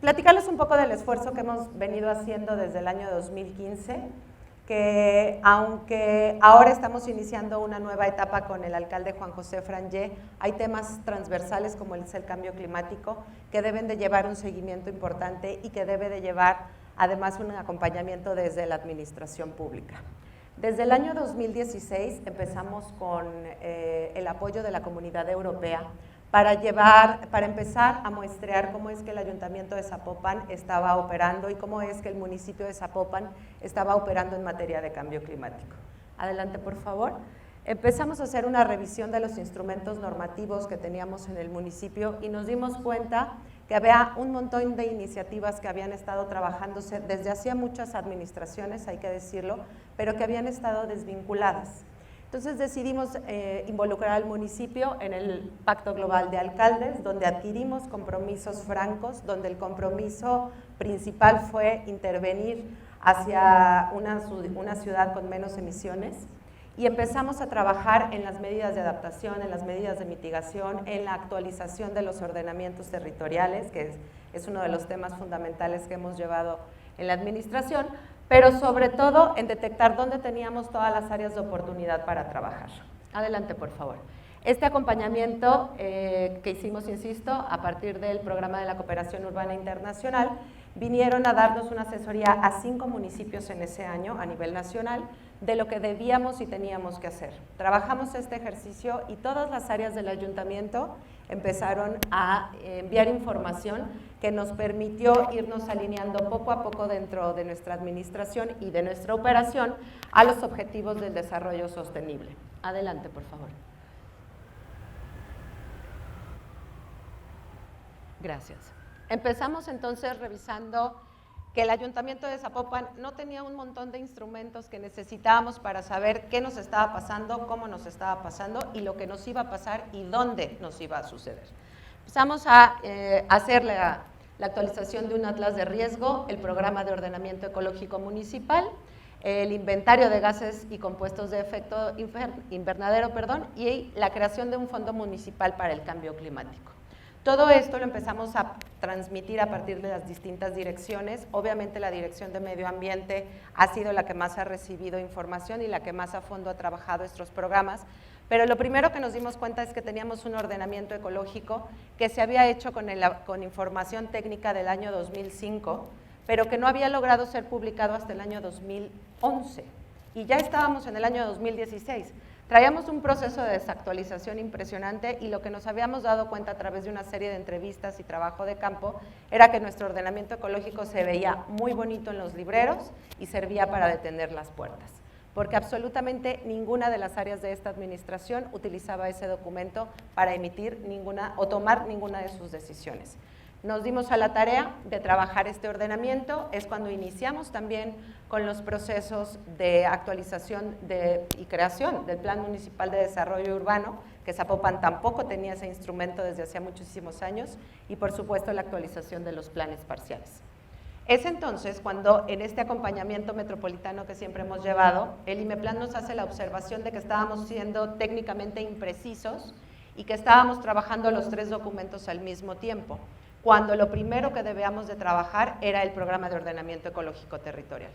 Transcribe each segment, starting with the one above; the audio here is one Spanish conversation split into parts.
Platicarles un poco del esfuerzo que hemos venido haciendo desde el año 2015, que aunque ahora estamos iniciando una nueva etapa con el alcalde Juan José Frangé, hay temas transversales como es el cambio climático que deben de llevar un seguimiento importante y que debe de llevar además un acompañamiento desde la administración pública. Desde el año 2016 empezamos con el apoyo de la Comunidad Europea para empezar a muestrear cómo es que el Ayuntamiento de Zapopan estaba operando y cómo es que el municipio de Zapopan estaba operando en materia de cambio climático. Adelante, por favor. Empezamos a hacer una revisión de los instrumentos normativos que teníamos en el municipio y nos dimos cuenta que había un montón de iniciativas que habían estado trabajándose desde hacía muchas administraciones, hay que decirlo, pero que habían estado desvinculadas. Entonces decidimos involucrar al municipio en el Pacto Global de Alcaldes, donde adquirimos compromisos francos, donde el compromiso principal fue intervenir hacia una ciudad con menos emisiones y empezamos a trabajar en las medidas de adaptación, en las medidas de mitigación, en la actualización de los ordenamientos territoriales, que es uno de los temas fundamentales que hemos llevado en la administración, pero sobre todo en detectar dónde teníamos todas las áreas de oportunidad para trabajar. Adelante, por favor. Este acompañamiento que hicimos, insisto, a partir del programa de la Cooperación Urbana Internacional, vinieron a darnos una asesoría a 5 municipios en ese año a nivel nacional de lo que debíamos y teníamos que hacer. Trabajamos este ejercicio y todas las áreas del ayuntamiento empezaron a enviar información que nos permitió irnos alineando poco a poco dentro de nuestra administración y de nuestra operación a los objetivos del desarrollo sostenible. Adelante, por favor. Gracias. Empezamos entonces revisando que el Ayuntamiento de Zapopan no tenía un montón de instrumentos que necesitábamos para saber qué nos estaba pasando, cómo nos estaba pasando y lo que nos iba a pasar y dónde nos iba a suceder. Empezamos a hacer la actualización de un atlas de riesgo, el programa de ordenamiento ecológico municipal, el inventario de gases y compuestos de efecto invernadero, y la creación de un fondo municipal para el cambio climático. Todo esto lo empezamos a transmitir a partir de las distintas direcciones. Obviamente la Dirección de Medio Ambiente ha sido la que más ha recibido información y la que más a fondo ha trabajado estos programas, pero lo primero que nos dimos cuenta es que teníamos un ordenamiento ecológico que se había hecho con información técnica del año 2005, pero que no había logrado ser publicado hasta el año 2011, y ya estábamos en el año 2016. Traíamos un proceso de desactualización impresionante y lo que nos habíamos dado cuenta a través de una serie de entrevistas y trabajo de campo era que nuestro ordenamiento ecológico se veía muy bonito en los libreros y servía para detener las puertas, porque absolutamente ninguna de las áreas de esta administración utilizaba ese documento para emitir ninguna o tomar ninguna de sus decisiones. Nos dimos a la tarea de trabajar este ordenamiento, es cuando iniciamos también con los procesos de actualización y creación del Plan Municipal de Desarrollo Urbano, que Zapopan tampoco tenía ese instrumento desde hacía muchísimos años, y por supuesto la actualización de los planes parciales. Es entonces cuando en este acompañamiento metropolitano que siempre hemos llevado, el IMEPLAN nos hace la observación de que estábamos siendo técnicamente imprecisos y que estábamos trabajando los 3 documentos al mismo tiempo, cuando lo primero que debíamos de trabajar era el programa de ordenamiento ecológico territorial.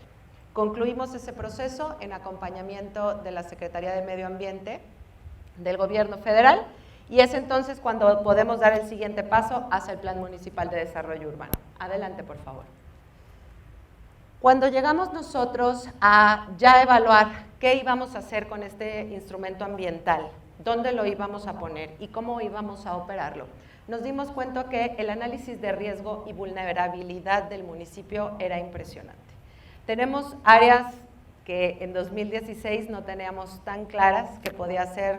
Concluimos ese proceso en acompañamiento de la Secretaría de Medio Ambiente del Gobierno Federal y es entonces cuando podemos dar el siguiente paso hacia el Plan Municipal de Desarrollo Urbano. Adelante, por favor. Cuando llegamos nosotros a ya evaluar qué íbamos a hacer con este instrumento ambiental, dónde lo íbamos a poner y cómo íbamos a operarlo, nos dimos cuenta que el análisis de riesgo y vulnerabilidad del municipio era impresionante. Tenemos áreas que en 2016 no teníamos tan claras, que podían ser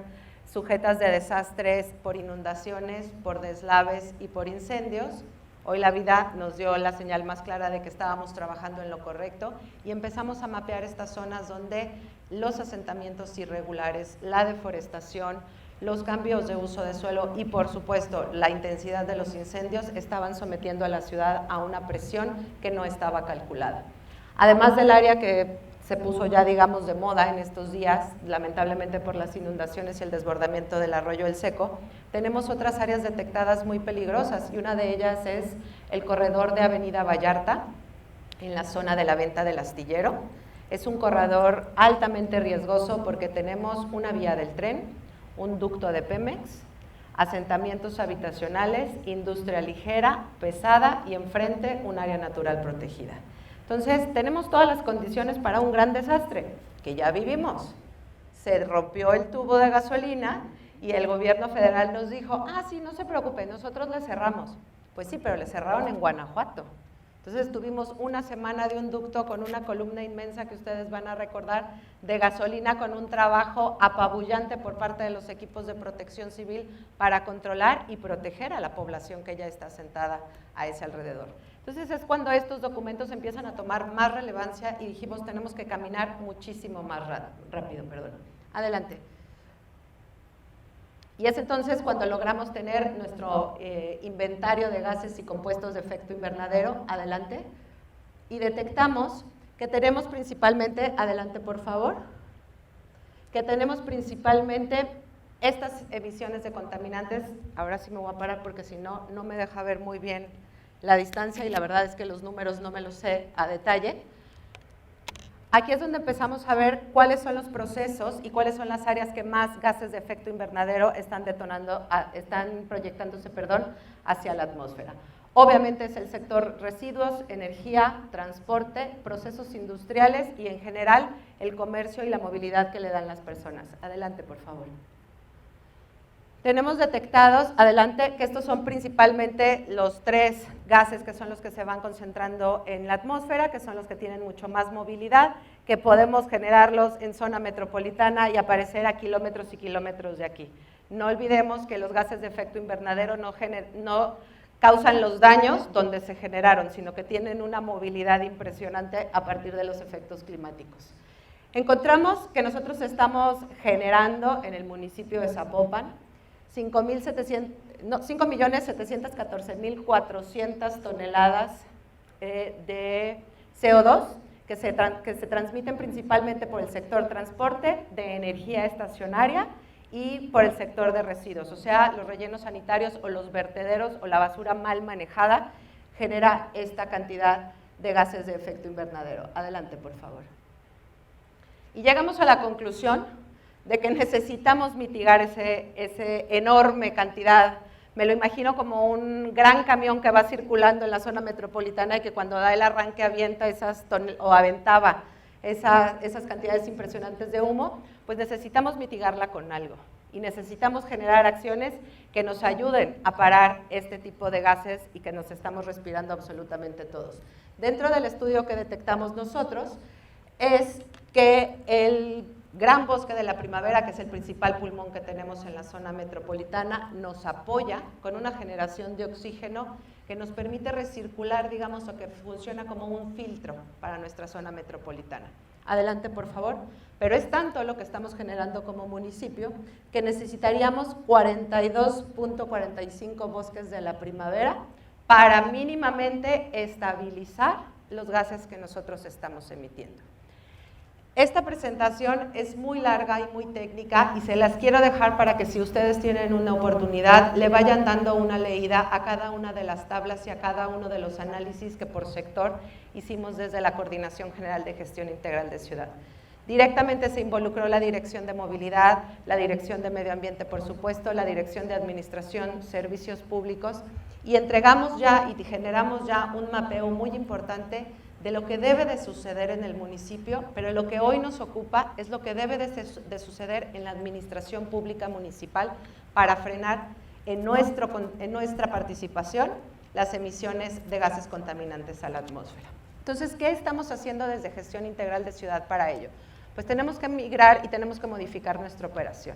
sujetas de desastres por inundaciones, por deslaves y por incendios. Hoy la vida nos dio la señal más clara de que estábamos trabajando en lo correcto y empezamos a mapear estas zonas donde los asentamientos irregulares, la deforestación, los cambios de uso de suelo y, por supuesto, la intensidad de los incendios estaban sometiendo a la ciudad a una presión que no estaba calculada. Además del área que se puso ya, digamos, de moda en estos días, lamentablemente por las inundaciones y el desbordamiento del arroyo El Seco. Tenemos otras áreas detectadas muy peligrosas y una de ellas es el corredor de Avenida Vallarta, en la zona de la venta del astillero. Es un corredor altamente riesgoso porque tenemos una vía del tren, un ducto de Pemex, asentamientos habitacionales, industria ligera, pesada y enfrente un área natural protegida. Entonces, tenemos todas las condiciones para un gran desastre, que ya vivimos. Se rompió el tubo de gasolina y el gobierno federal nos dijo, sí, no se preocupen, nosotros le cerramos. Pues sí, pero le cerraron en Guanajuato. Entonces tuvimos una semana de un ducto con una columna inmensa que ustedes van a recordar de gasolina, con un trabajo apabullante por parte de los equipos de protección civil para controlar y proteger a la población que ya está asentada a ese alrededor. Entonces es cuando estos documentos empiezan a tomar más relevancia y dijimos tenemos que caminar muchísimo más rápido. Adelante. Y es entonces cuando logramos tener nuestro inventario de gases y compuestos de efecto invernadero, adelante, y detectamos que tenemos principalmente, adelante por favor, que tenemos principalmente estas emisiones de contaminantes. Ahora sí me voy a parar porque si no, no me deja ver muy bien la distancia y la verdad es que los números no me los sé a detalle. Aquí es donde empezamos a ver cuáles son los procesos y cuáles son las áreas que más gases de efecto invernadero están proyectándose hacia la atmósfera. Obviamente es el sector residuos, energía, transporte, procesos industriales y en general el comercio y la movilidad que le dan las personas. Adelante, por favor. Tenemos detectados, adelante, que estos son principalmente los 3 gases que son los que se van concentrando en la atmósfera, que son los que tienen mucho más movilidad, que podemos generarlos en zona metropolitana y aparecer a kilómetros y kilómetros de aquí. No olvidemos que los gases de efecto invernadero no causan los daños donde se generaron, sino que tienen una movilidad impresionante a partir de los efectos climáticos. Encontramos que nosotros estamos generando en el municipio de Zapopan 5.714.400 toneladas de CO2 que se transmiten principalmente por el sector transporte, de energía estacionaria y por el sector de residuos, o sea, los rellenos sanitarios o los vertederos o la basura mal manejada genera esta cantidad de gases de efecto invernadero. Adelante, por favor. Y llegamos a la conclusión de que necesitamos mitigar ese enorme cantidad. Me lo imagino como un gran camión que va circulando en la zona metropolitana y que cuando da el arranque avienta aventaba esas cantidades impresionantes de humo, pues necesitamos mitigarla con algo y necesitamos generar acciones que nos ayuden a parar este tipo de gases y que nos estamos respirando absolutamente todos. Dentro del estudio que detectamos nosotros es que el Gran Bosque de la Primavera, que es el principal pulmón que tenemos en la zona metropolitana, nos apoya con una generación de oxígeno que nos permite recircular, digamos, o que funciona como un filtro para nuestra zona metropolitana. Adelante, por favor. Pero es tanto lo que estamos generando como municipio que necesitaríamos 42.45 bosques de la primavera para mínimamente estabilizar los gases que nosotros estamos emitiendo. Esta presentación es muy larga y muy técnica y se las quiero dejar para que si ustedes tienen una oportunidad le vayan dando una leída a cada una de las tablas y a cada uno de los análisis que por sector hicimos desde la Coordinación General de Gestión Integral de Ciudad. Directamente se involucró la Dirección de Movilidad, la Dirección de Medio Ambiente, por supuesto, la Dirección de Administración, Servicios Públicos y entregamos ya y generamos ya un mapeo muy importante de lo que debe de suceder en el municipio, pero lo que hoy nos ocupa es lo que debe de suceder en la administración pública municipal para frenar en nuestra participación las emisiones de gases contaminantes a la atmósfera. Entonces, ¿qué estamos haciendo desde Gestión Integral de Ciudad para ello? Pues tenemos que migrar y tenemos que modificar nuestra operación.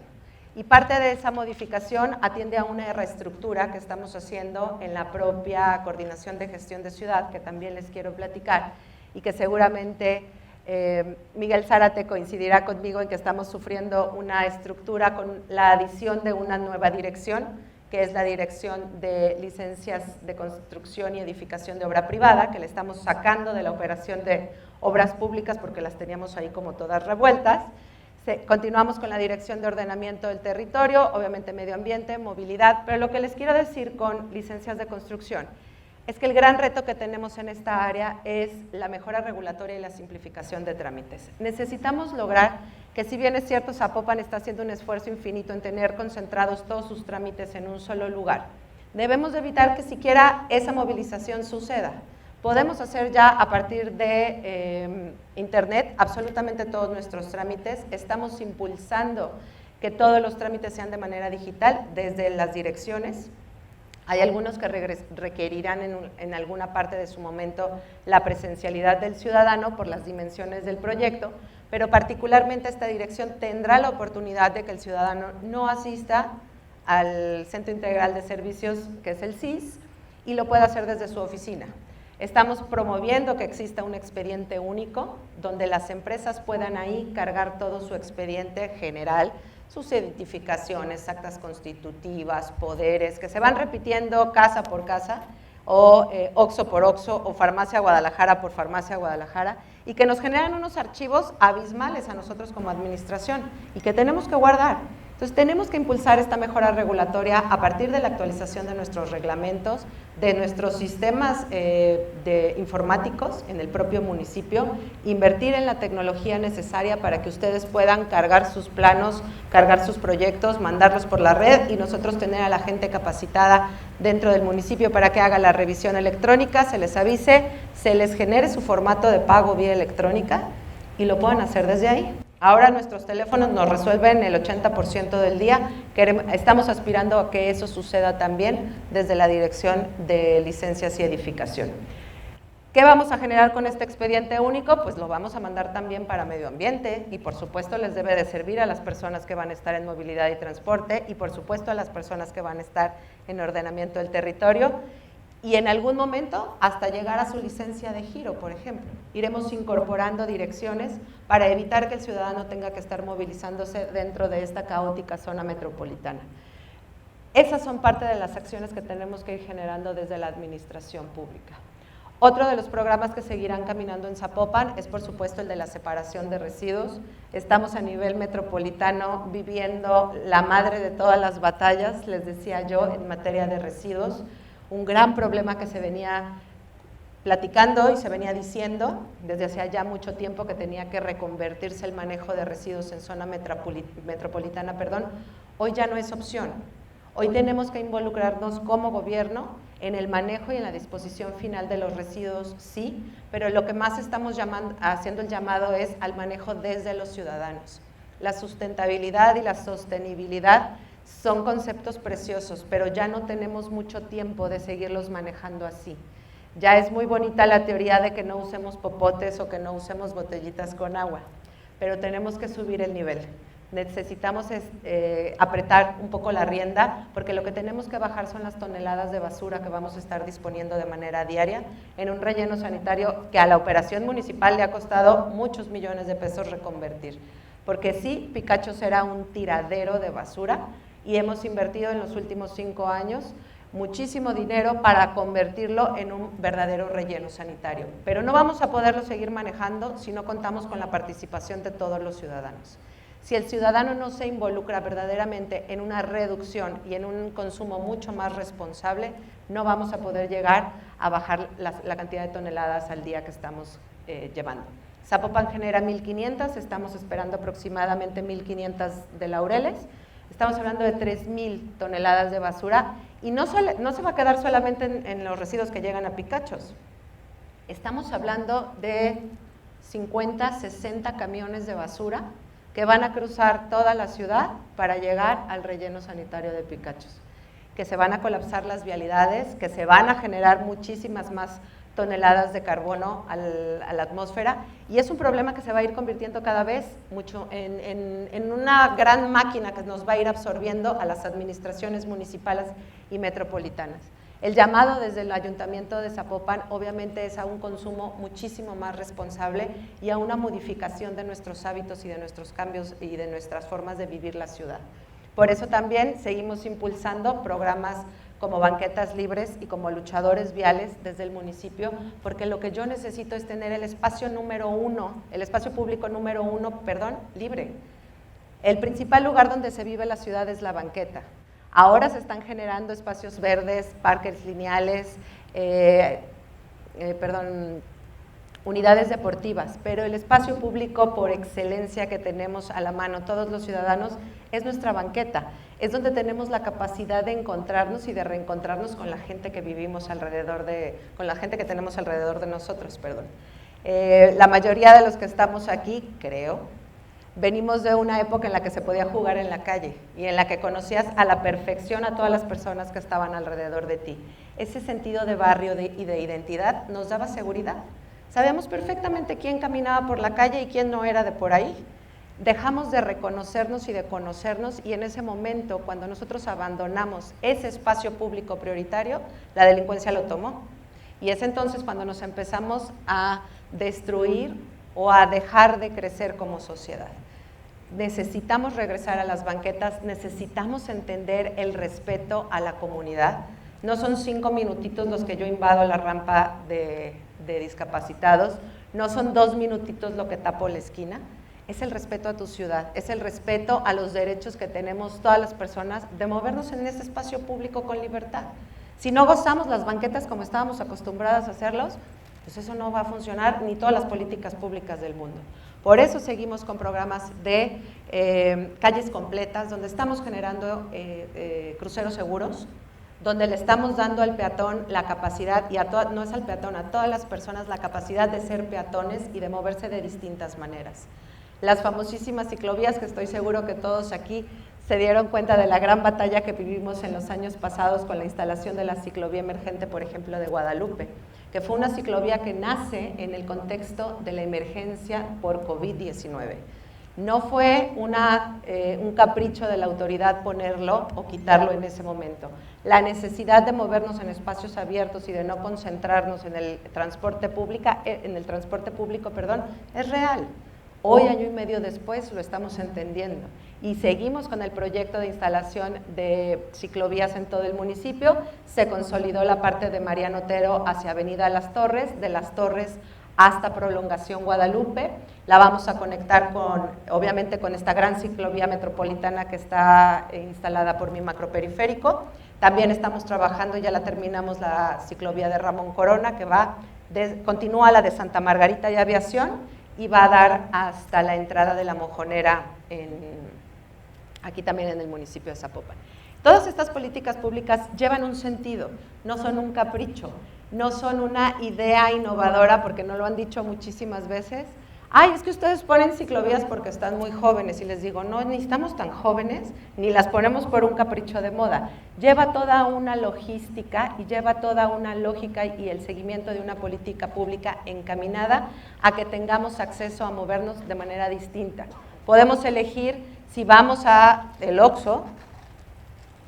Y parte de esa modificación atiende a una reestructura que estamos haciendo en la propia Coordinación de Gestión de Ciudad, que también les quiero platicar, y que seguramente Miguel Zárate coincidirá conmigo en que estamos sufriendo una estructura con la adición de una nueva dirección que es la Dirección de Licencias de Construcción y Edificación de Obra Privada, que le estamos sacando de la operación de obras públicas porque las teníamos ahí como todas revueltas. Continuamos con la Dirección de Ordenamiento del Territorio, obviamente Medio Ambiente, Movilidad, pero lo que les quiero decir con licencias de construcción es que el gran reto que tenemos en esta área es la mejora regulatoria y la simplificación de trámites. Necesitamos lograr que, si bien es cierto, Zapopan está haciendo un esfuerzo infinito en tener concentrados todos sus trámites en un solo lugar, debemos de evitar que siquiera esa movilización suceda. Podemos hacer ya a partir de internet absolutamente todos nuestros trámites. Estamos impulsando que todos los trámites sean de manera digital desde las direcciones. Hay algunos que requerirán en alguna parte de su momento la presencialidad del ciudadano por las dimensiones del proyecto, pero particularmente esta dirección tendrá la oportunidad de que el ciudadano no asista al Centro Integral de Servicios, que es el CIS, y lo pueda hacer desde su oficina. Estamos promoviendo que exista un expediente único, donde las empresas puedan ahí cargar todo su expediente general, sus identificaciones, actas constitutivas, poderes, que se van repitiendo casa por casa, o OXXO por OXXO, o Farmacia Guadalajara por Farmacia Guadalajara, y que nos generan unos archivos abismales a nosotros como administración, y que tenemos que guardar. Entonces, tenemos que impulsar esta mejora regulatoria a partir de la actualización de nuestros reglamentos, de nuestros sistemas informáticos en el propio municipio, invertir en la tecnología necesaria para que ustedes puedan cargar sus planos, cargar sus proyectos, mandarlos por la red, y nosotros tener a la gente capacitada dentro del municipio para que haga la revisión electrónica, se les avise, se les genere su formato de pago vía electrónica y lo puedan hacer desde ahí. Ahora nuestros teléfonos nos resuelven el 80% del día. Estamos aspirando a que eso suceda también desde la Dirección de Licencias y Edificación. ¿Qué vamos a generar con este expediente único? Pues lo vamos a mandar también para Medio Ambiente, y por supuesto les debe de servir a las personas que van a estar en movilidad y transporte, y por supuesto a las personas que van a estar en ordenamiento del territorio, y en algún momento hasta llegar a su licencia de giro, por ejemplo. Iremos incorporando direcciones para evitar que el ciudadano tenga que estar movilizándose dentro de esta caótica zona metropolitana. Esas son parte de las acciones que tenemos que ir generando desde la administración pública. Otro de los programas que seguirán caminando en Zapopan es, por supuesto, el de la separación de residuos. Estamos a nivel metropolitano viviendo la madre de todas las batallas, les decía yo, en materia de residuos. Un gran problema que se venía platicando y se venía diciendo desde hace ya mucho tiempo, que tenía que reconvertirse el manejo de residuos en zona metropolitana, hoy ya no es opción. Hoy tenemos que involucrarnos como gobierno en el manejo y en la disposición final de los residuos, sí, pero lo que más estamos haciendo el llamado es al manejo desde los ciudadanos. La sustentabilidad y la sostenibilidad son conceptos preciosos, pero ya no tenemos mucho tiempo de seguirlos manejando así. Ya es muy bonita la teoría de que no usemos popotes o que no usemos botellitas con agua, pero tenemos que subir el nivel. Necesitamos apretar un poco la rienda, porque lo que tenemos que bajar son las toneladas de basura que vamos a estar disponiendo de manera diaria en un relleno sanitario que a la operación municipal le ha costado muchos millones de pesos reconvertir. Porque sí, Picachos era un tiradero de basura, y hemos invertido en los últimos 5 años muchísimo dinero para convertirlo en un verdadero relleno sanitario. Pero no vamos a poderlo seguir manejando si no contamos con la participación de todos los ciudadanos. Si el ciudadano no se involucra verdaderamente en una reducción y en un consumo mucho más responsable, no vamos a poder llegar a bajar la cantidad de toneladas al día que estamos llevando. Zapopan genera 1.500, estamos esperando aproximadamente 1.500 de Laureles. Estamos hablando de 3.000 toneladas de basura, y no se va a quedar solamente en los residuos que llegan a Picachos. Estamos hablando de 50, 60 camiones de basura que van a cruzar toda la ciudad para llegar al relleno sanitario de Picachos, que se van a colapsar las vialidades, que se van a generar muchísimas más toneladas de carbono a la atmósfera, y es un problema que se va a ir convirtiendo cada vez mucho en una gran máquina que nos va a ir absorbiendo a las administraciones municipales y metropolitanas. El llamado desde el Ayuntamiento de Zapopan obviamente es a un consumo muchísimo más responsable y a una modificación de nuestros hábitos y de nuestros cambios y de nuestras formas de vivir la ciudad. Por eso también seguimos impulsando programas como banquetas libres y como luchadores viales desde el municipio, porque lo que yo necesito es tener el espacio público número uno, libre. El principal lugar donde se vive la ciudad es la banqueta. Ahora se están generando espacios verdes, parques lineales, unidades deportivas, pero el espacio público por excelencia que tenemos a la mano todos los ciudadanos es nuestra banqueta, es donde tenemos la capacidad de encontrarnos y de reencontrarnos con la gente que vivimos con la gente que tenemos alrededor de nosotros, La mayoría de los que estamos aquí, creo, venimos de una época en la que se podía jugar en la calle y en la que conocías a la perfección a todas las personas que estaban alrededor de ti. Ese sentido de barrio y de identidad nos daba seguridad. Sabíamos perfectamente quién caminaba por la calle y quién no era de por ahí. Dejamos de reconocernos y de conocernos, y en ese momento, cuando nosotros abandonamos ese espacio público prioritario, la delincuencia lo tomó. Y es entonces cuando nos empezamos a destruir o a dejar de crecer como sociedad. Necesitamos regresar a las banquetas, necesitamos entender el respeto a la comunidad. No son 5 minutitos los que yo invado la rampa de discapacitados, no son 2 minutitos lo que tapo la esquina, es el respeto a tu ciudad, es el respeto a los derechos que tenemos todas las personas de movernos en ese espacio público con libertad. Si no gozamos las banquetas como estábamos acostumbradas a hacerlos, pues eso no va a funcionar, ni todas las políticas públicas del mundo. Por eso seguimos con programas de calles completas, donde estamos generando cruceros seguros, donde le estamos dando al peatón la capacidad, no es al peatón, a todas las personas la capacidad de ser peatones y de moverse de distintas maneras. Las famosísimas ciclovías, que estoy seguro que todos aquí se dieron cuenta de la gran batalla que vivimos en los años pasados con la instalación de la ciclovía emergente, por ejemplo, de Guadalupe, que fue una ciclovía que nace en el contexto de la emergencia por COVID-19. No fue un capricho de la autoridad ponerlo o quitarlo en ese momento. La necesidad de movernos en espacios abiertos y de no concentrarnos en el transporte público, es real. Hoy, año y medio después, lo estamos entendiendo y seguimos con el proyecto de instalación de ciclovías en todo el municipio. Se consolidó la parte de Mariano Otero hacia Avenida Las Torres, de Las Torres hasta Prolongación Guadalupe. La vamos a conectar obviamente con esta gran ciclovía metropolitana que está instalada por mi macroperiférico. También estamos trabajando, ya la terminamos, la ciclovía de Ramón Corona, que continúa la de Santa Margarita y Aviación, y va a dar hasta la entrada de La Mojonera, aquí también en el municipio de Zapopan. Todas estas políticas públicas llevan un sentido, no son un capricho, no son una idea innovadora, porque no lo han dicho muchísimas veces. Ay, es que ustedes ponen ciclovías porque están muy jóvenes, y les digo, no, ni estamos tan jóvenes, ni las ponemos por un capricho de moda. Lleva toda una logística y lleva toda una lógica y el seguimiento de una política pública encaminada a que tengamos acceso a movernos de manera distinta. Podemos elegir si vamos a el Oxxo,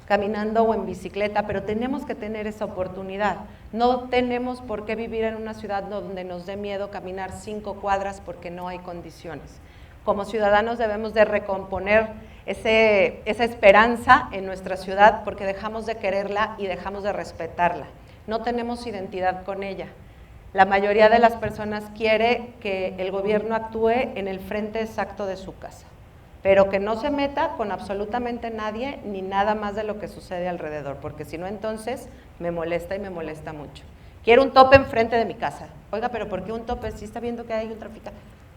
caminando o en bicicleta, pero tenemos que tener esa oportunidad. No tenemos por qué vivir en una ciudad donde nos dé miedo caminar 5 cuadras porque no hay condiciones. Como ciudadanos debemos de recomponer esa esperanza en nuestra ciudad, porque dejamos de quererla y dejamos de respetarla. No tenemos identidad con ella. La mayoría de las personas quiere que el gobierno actúe en el frente exacto de su casa, pero que no se meta con absolutamente nadie ni nada más de lo que sucede alrededor, porque si no, entonces me molesta y me molesta mucho. Quiero un tope enfrente de mi casa. Oiga, pero ¿por qué un tope? Si está viendo que hay un tráfico.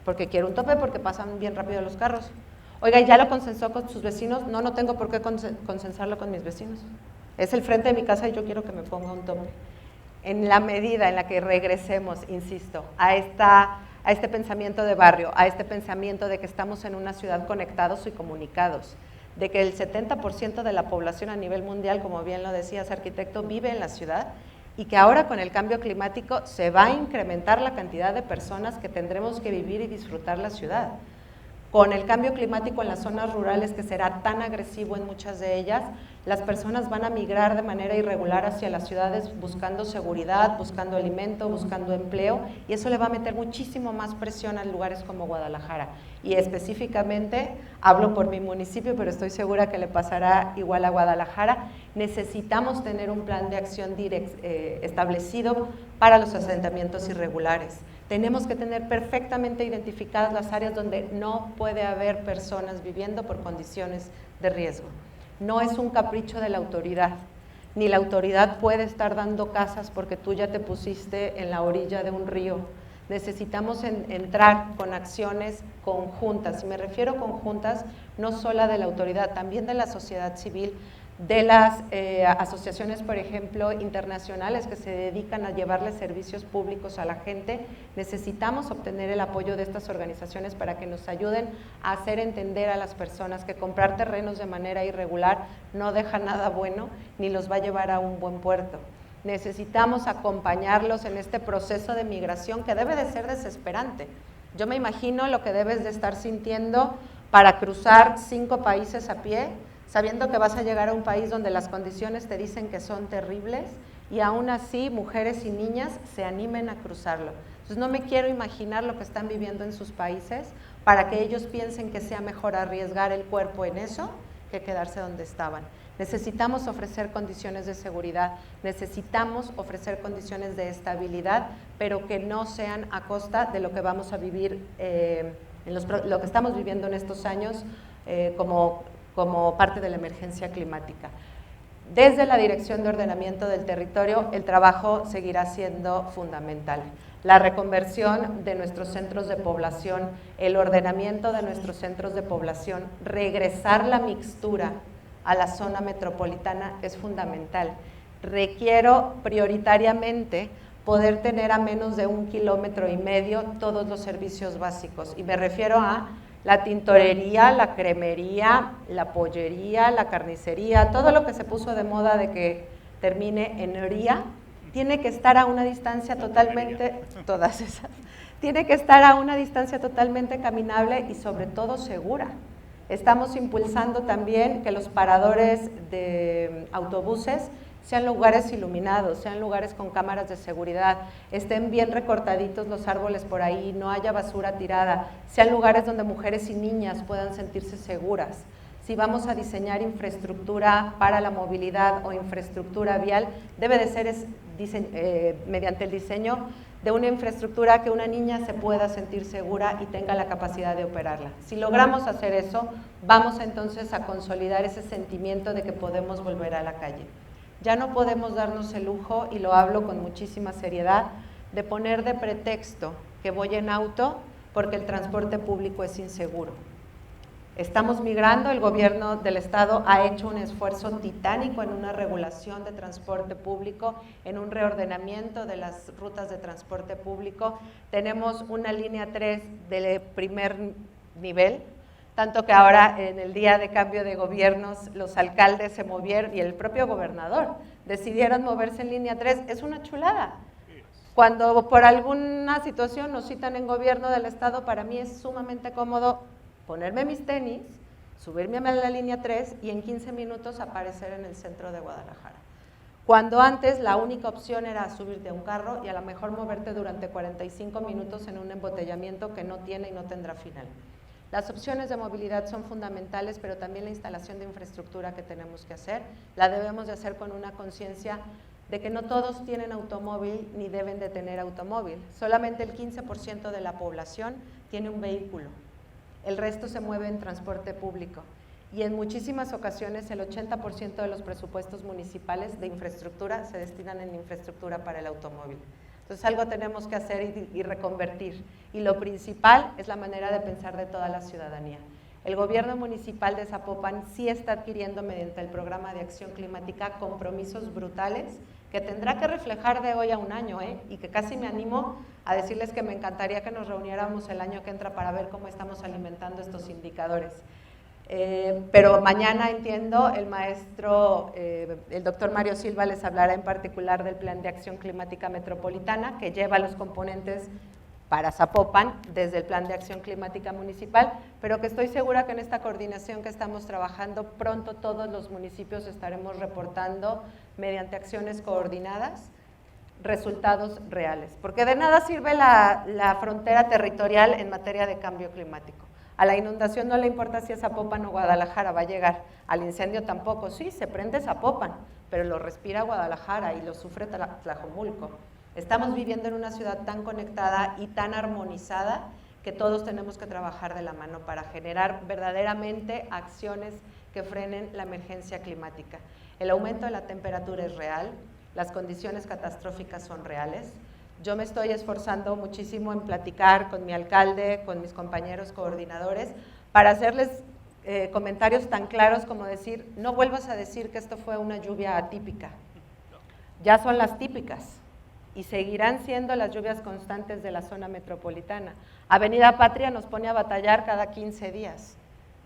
Porque quiero un tope, porque pasan bien rápido los carros. Oiga, ¿ya lo consensó con sus vecinos? No, no tengo por qué consensarlo con mis vecinos. Es el frente de mi casa y yo quiero que me ponga un tope. En la medida en la que regresemos, insisto, a este pensamiento de barrio, a este pensamiento de que estamos en una ciudad conectados y comunicados, de que el 70% de la población a nivel mundial, como bien lo decías, arquitecto, vive en la ciudad, y que ahora con el cambio climático se va a incrementar la cantidad de personas que tendremos que vivir y disfrutar la ciudad. Con el cambio climático en las zonas rurales, que será tan agresivo en muchas de ellas, las personas van a migrar de manera irregular hacia las ciudades buscando seguridad, buscando alimento, buscando empleo, y eso le va a meter muchísimo más presión a lugares como Guadalajara. Y específicamente, hablo por mi municipio, pero estoy segura que le pasará igual a Guadalajara, necesitamos tener un plan de acción establecido para los asentamientos irregulares. Tenemos que tener perfectamente identificadas las áreas donde no puede haber personas viviendo por condiciones de riesgo. No es un capricho de la autoridad, ni la autoridad puede estar dando casas porque tú ya te pusiste en la orilla de un río. Necesitamos entrar con acciones conjuntas, y me refiero conjuntas no solo de la autoridad, también de la sociedad civil, de las asociaciones, por ejemplo, internacionales que se dedican a llevarle servicios públicos a la gente. Necesitamos obtener el apoyo de estas organizaciones para que nos ayuden a hacer entender a las personas que comprar terrenos de manera irregular no deja nada bueno ni los va a llevar a un buen puerto. Necesitamos acompañarlos en este proceso de migración que debe de ser desesperante. Yo me imagino lo que debes de estar sintiendo para cruzar 5 países a pie, sabiendo que vas a llegar a un país donde las condiciones te dicen que son terribles y aún así mujeres y niñas se animen a cruzarlo. Entonces no me quiero imaginar lo que están viviendo en sus países para que ellos piensen que sea mejor arriesgar el cuerpo en eso que quedarse donde estaban. Necesitamos ofrecer condiciones de seguridad, necesitamos ofrecer condiciones de estabilidad, pero que no sean a costa de lo que vamos a vivir, lo que estamos viviendo en estos años como parte de la emergencia climática. Desde la Dirección de Ordenamiento del Territorio, el trabajo seguirá siendo fundamental. La reconversión de nuestros centros de población, el ordenamiento de nuestros centros de población, regresar la mixtura a la zona metropolitana es fundamental. Requiero prioritariamente poder tener a menos de 1,5 kilómetros todos los servicios básicos, y me refiero a la tintorería, la cremería, la pollería, la carnicería, todo lo que se puso de moda de que termine en ería, tiene que estar a una distancia totalmente, todas esas, tiene que estar a una distancia totalmente caminable y sobre todo segura. Estamos impulsando también que los paradores de autobuses sean lugares iluminados, sean lugares con cámaras de seguridad, estén bien recortaditos los árboles por ahí, no haya basura tirada, sean lugares donde mujeres y niñas puedan sentirse seguras. Si vamos a diseñar infraestructura para la movilidad o infraestructura vial, debe de ser mediante el diseño de una infraestructura que una niña se pueda sentir segura y tenga la capacidad de operarla. Si logramos hacer eso, vamos entonces a consolidar ese sentimiento de que podemos volver a la calle. Ya no podemos darnos el lujo, y lo hablo con muchísima seriedad, de poner de pretexto que voy en auto porque el transporte público es inseguro. Estamos migrando, el gobierno del estado ha hecho un esfuerzo titánico en una regulación de transporte público, en un reordenamiento de las rutas de transporte público. Tenemos una línea 3 de primer nivel, tanto que ahora en el día de cambio de gobiernos los alcaldes se movieron y el propio gobernador decidieron moverse en línea 3, es una chulada. Cuando por alguna situación nos citan en gobierno del estado, para mí es sumamente cómodo ponerme mis tenis, subirme a la línea 3 y en 15 minutos aparecer en el centro de Guadalajara. Cuando antes la única opción era subirte a un carro y a lo mejor moverte durante 45 minutos en un embotellamiento que no tiene y no tendrá final. Las opciones de movilidad son fundamentales, pero también la instalación de infraestructura que tenemos que hacer, la debemos de hacer con una conciencia de que no todos tienen automóvil ni deben de tener automóvil. Solamente el 15% de la población tiene un vehículo, el resto se mueve en transporte público. Y en muchísimas ocasiones el 80% de los presupuestos municipales de infraestructura se destinan en infraestructura para el automóvil. Entonces algo tenemos que hacer y reconvertir, y lo principal es la manera de pensar de toda la ciudadanía. El gobierno municipal de Zapopan sí está adquiriendo mediante el programa de acción climática compromisos brutales que tendrá que reflejar de hoy a un año, y que casi me animo a decirles que me encantaría que nos reuniéramos el año que entra para ver cómo estamos alimentando estos indicadores. Pero mañana, entiendo, el maestro, el doctor Mario Silva les hablará en particular del Plan de Acción Climática Metropolitana, que lleva los componentes para Zapopan desde el Plan de Acción Climática Municipal, pero que estoy segura que en esta coordinación que estamos trabajando, pronto todos los municipios estaremos reportando mediante acciones coordinadas resultados reales, porque de nada sirve la frontera territorial en materia de cambio climático. A la inundación no le importa si es Zapopan o Guadalajara, va a llegar. Al incendio tampoco, sí, se prende Zapopan, pero lo respira Guadalajara y lo sufre Tlajomulco. Estamos viviendo en una ciudad tan conectada y tan armonizada que todos tenemos que trabajar de la mano para generar verdaderamente acciones que frenen la emergencia climática. El aumento de la temperatura es real, las condiciones catastróficas son reales. Yo me estoy esforzando muchísimo en platicar con mi alcalde, con mis compañeros coordinadores, para hacerles comentarios tan claros como decir, no vuelvas a decir que esto fue una lluvia atípica, ya son las típicas y seguirán siendo las lluvias constantes de la zona metropolitana. Avenida Patria nos pone a batallar cada 15 días,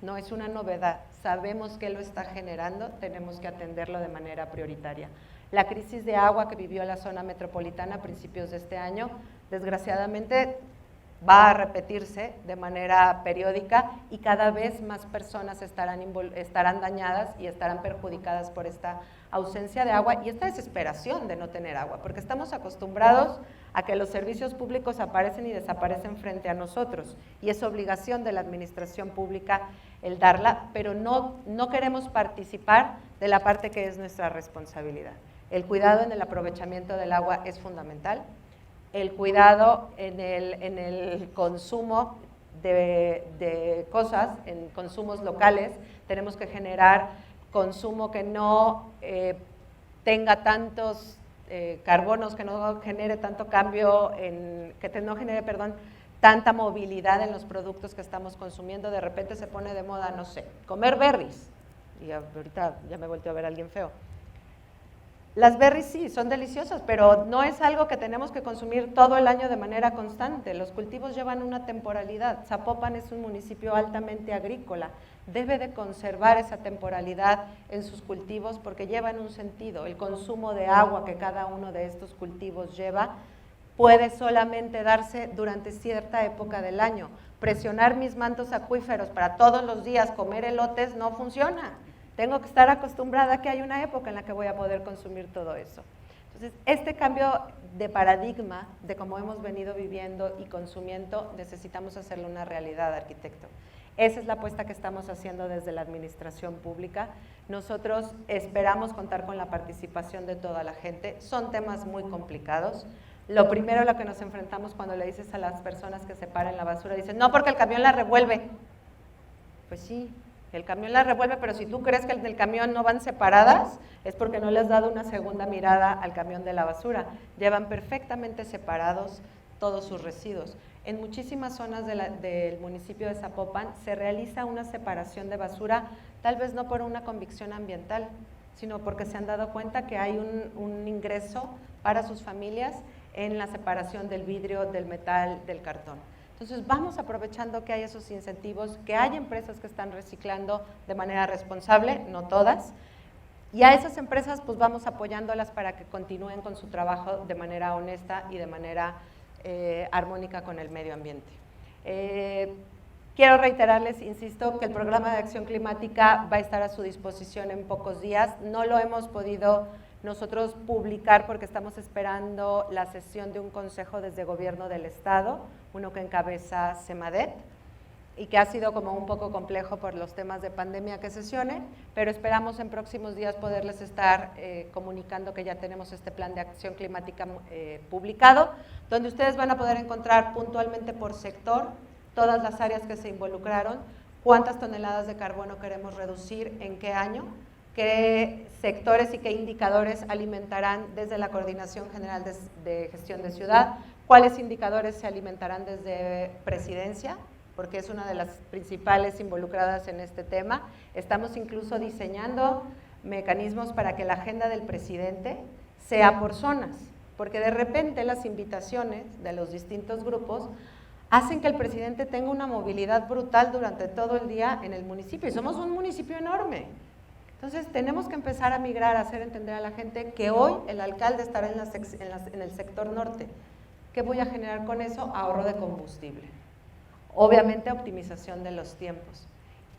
no es una novedad, sabemos que lo está generando, tenemos que atenderlo de manera prioritaria. La crisis de agua que vivió la zona metropolitana a principios de este año, desgraciadamente va a repetirse de manera periódica y cada vez más personas estarán dañadas y estarán perjudicadas por esta ausencia de agua y esta desesperación de no tener agua, porque estamos acostumbrados a que los servicios públicos aparecen y desaparecen frente a nosotros y es obligación de la administración pública el darla, pero no queremos participar de la parte que es nuestra responsabilidad. El cuidado en el aprovechamiento del agua es fundamental, el cuidado en el consumo de cosas, en consumos locales, tenemos que generar consumo que no tenga tantos carbonos, que no genere tanto cambio, no genere, tanta movilidad en los productos que estamos consumiendo. De repente se pone de moda, no sé, comer berries, y ahorita ya me volteo a ver a alguien feo. Las berries sí, son deliciosas, pero no es algo que tenemos que consumir todo el año de manera constante. Los cultivos llevan una temporalidad. Zapopan es un municipio altamente agrícola. Debe de conservar esa temporalidad en sus cultivos porque llevan un sentido. El consumo de agua que cada uno de estos cultivos lleva puede solamente darse durante cierta época del año. Presionar mis mantos acuíferos para todos los días comer elotes no funciona. Tengo que estar acostumbrada a que hay una época en la que voy a poder consumir todo eso. Entonces, este cambio de paradigma de cómo hemos venido viviendo y consumiendo, necesitamos hacerlo una realidad, arquitecto. Esa es la apuesta que estamos haciendo desde la administración pública. Nosotros esperamos contar con la participación de toda la gente. Son temas muy complicados. Lo primero a lo que nos enfrentamos cuando le dices a las personas que separen la basura, dicen, no, porque el camión la revuelve. Pues sí, el camión la revuelve, pero si tú crees que en el camión no van separadas, es porque no le has dado una segunda mirada al camión de la basura. Llevan perfectamente separados todos sus residuos. En muchísimas zonas del municipio de Zapopan se realiza una separación de basura, tal vez no por una convicción ambiental, sino porque se han dado cuenta que hay un ingreso para sus familias en la separación del vidrio, del metal, del cartón. Entonces vamos aprovechando que hay esos incentivos, que hay empresas que están reciclando de manera responsable, no todas, y a esas empresas pues vamos apoyándolas para que continúen con su trabajo de manera honesta y de manera armónica con el medio ambiente. Quiero reiterarles, insisto, que el programa de acción climática va a estar a su disposición en pocos días. No lo hemos podido nosotros publicar porque estamos esperando la sesión de un consejo desde gobierno del estado, uno que encabeza Semadet, y que ha sido como un poco complejo por los temas de pandemia que sesione, pero esperamos en próximos días poderles estar comunicando que ya tenemos este plan de acción climática publicado, donde ustedes van a poder encontrar puntualmente por sector todas las áreas que se involucraron, cuántas toneladas de carbono queremos reducir, en qué año, qué sectores y qué indicadores alimentarán desde la Coordinación General de Gestión de Ciudad, cuáles indicadores se alimentarán desde Presidencia, porque es una de las principales involucradas en este tema. Estamos incluso diseñando mecanismos para que la agenda del presidente sea por zonas, porque de repente las invitaciones de los distintos grupos hacen que el presidente tenga una movilidad brutal durante todo el día en el municipio, y somos un municipio enorme. Entonces tenemos que empezar a migrar, a hacer entender a la gente que hoy el alcalde estará en el sector norte, ¿Qué voy a generar con eso? Ahorro de combustible. Obviamente optimización de los tiempos.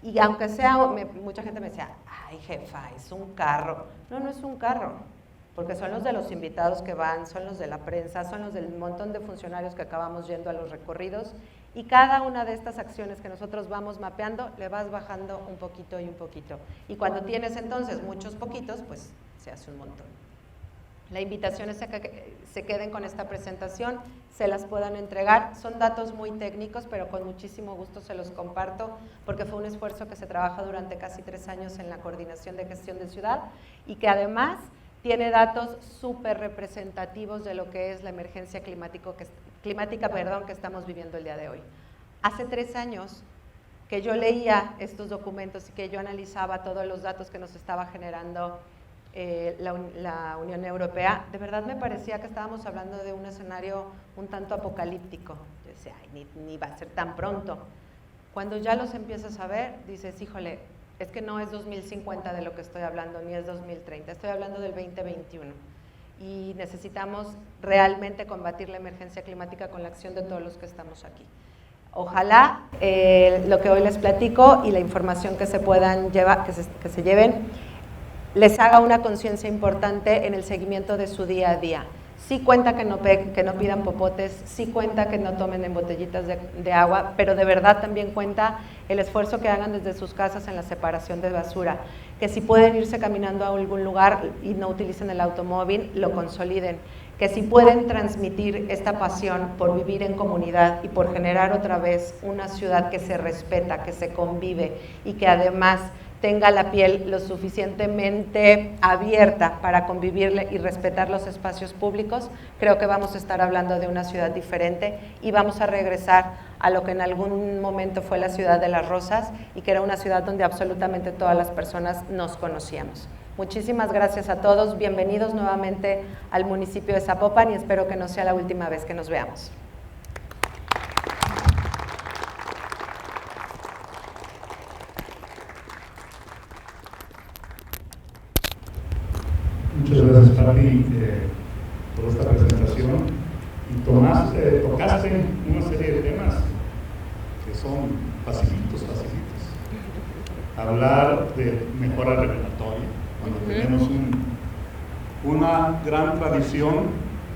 Y aunque sea, mucha gente me decía, ay jefa, es un carro. No, no es un carro, porque son los de los invitados que van, son los de la prensa, son los del montón de funcionarios que acabamos yendo a los recorridos, y cada una de estas acciones que nosotros vamos mapeando, le vas bajando un poquito y un poquito. Y cuando tienes entonces muchos poquitos, pues se hace un montón. La invitación es a que se queden con esta presentación, se las puedan entregar. Son datos muy técnicos, pero con muchísimo gusto se los comparto, porque fue un esfuerzo que se trabaja durante casi 3 años en la Coordinación de Gestión de Ciudad y que además tiene datos súper representativos de lo que es la emergencia climática que estamos viviendo el día de hoy. Hace 3 años que yo leía estos documentos y que yo analizaba todos los datos que nos estaba generando la Unión Europea, de verdad me parecía que estábamos hablando de un escenario un tanto apocalíptico. Yo decía, ay, ni va a ser tan pronto. Cuando ya los empiezas a ver, dices, híjole, es que no es 2050 de lo que estoy hablando, ni es 2030, estoy hablando del 2021. Y necesitamos realmente combatir la emergencia climática con la acción de todos los que estamos aquí. Ojalá lo que hoy les platico y la información que se puedan llevar, que se lleven, les haga una conciencia importante en el seguimiento de su día a día. Sí cuenta que no pidan popotes, sí cuenta que no tomen en botellitas de agua, pero de verdad también cuenta el esfuerzo que hagan desde sus casas en la separación de basura, que si pueden irse caminando a algún lugar y no utilicen el automóvil, lo consoliden, que si pueden transmitir esta pasión por vivir en comunidad y por generar otra vez una ciudad que se respeta, que se convive y que además tenga la piel lo suficientemente abierta para convivirle y respetar los espacios públicos, creo que vamos a estar hablando de una ciudad diferente y vamos a regresar a lo que en algún momento fue la ciudad de las rosas y que era una ciudad donde absolutamente todas las personas nos conocíamos. Muchísimas gracias a todos, bienvenidos nuevamente al municipio de Zapopan y espero que no sea la última vez que nos veamos. Muchas gracias, Pati, por esta presentación. Y tocaste una serie de temas que son facilitos. Hablar de mejora regulatoria, cuando tenemos una gran tradición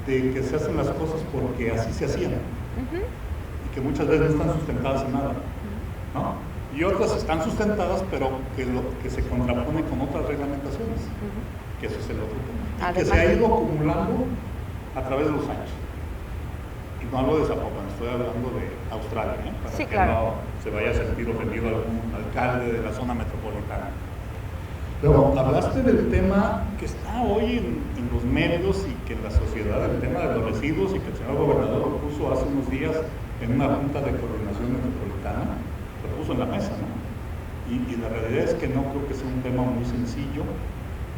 de que se hacen las cosas porque así se hacían, y que muchas veces no están sustentadas en nada, ¿no? Y otras están sustentadas, pero que se contraponen con otras reglamentaciones. Que eso es el otro tema, que se ha ido acumulando a través de los años. Y no hablo de Zapopan, estoy hablando de Australia, para sí, que no se vaya a sentir ofendido algún alcalde de la zona metropolitana. Pero hablaste del tema que está hoy en los medios y que en la sociedad, el tema de los residuos, y que el señor gobernador lo puso hace unos días en una junta de coordinación metropolitana, lo puso en la mesa, ¿no? Y la realidad es que no creo que sea un tema muy sencillo,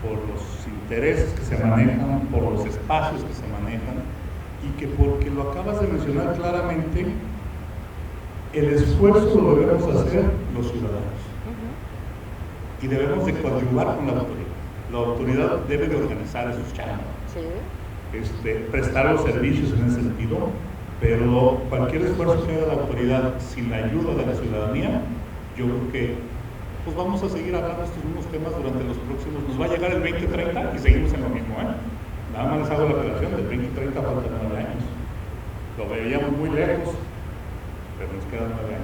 por los intereses que se manejan, por los espacios que se manejan, y que porque lo acabas de mencionar claramente, el esfuerzo lo debemos hacer los ciudadanos. Y debemos de coadyuvar con la autoridad. La autoridad debe de organizar esos chambas, prestar los servicios en ese sentido, pero cualquier esfuerzo que haga la autoridad sin la ayuda de la ciudadanía, yo creo que pues vamos a seguir hablando de estos mismos temas durante los próximos, nos va a llegar el 2030 y seguimos en lo mismo, Nada más les hago la aclaración, del 2030 faltan 9 años. Lo veíamos muy lejos, pero nos quedan 9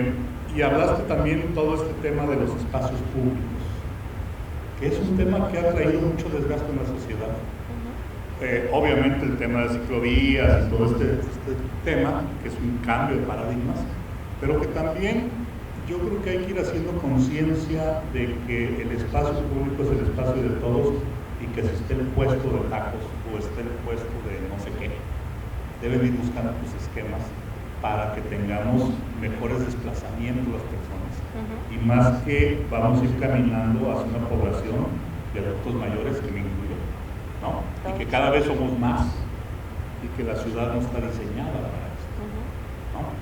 años. Y hablaste también todo este tema de los espacios públicos, que es un tema que ha traído mucho desgaste en la sociedad. Obviamente el tema de ciclovías y todo este tema, que es un cambio de paradigmas, pero que también yo creo que hay que ir haciendo conciencia de que el espacio público es el espacio de todos y que si esté el puesto de tacos o esté el puesto de no sé qué, deben ir buscando sus esquemas para que tengamos mejores desplazamientos las personas y más que vamos a ir caminando hacia una población de adultos mayores, que me incluyo, ¿no? Y que cada vez somos más y que la ciudad no está diseñada para esto, ¿no?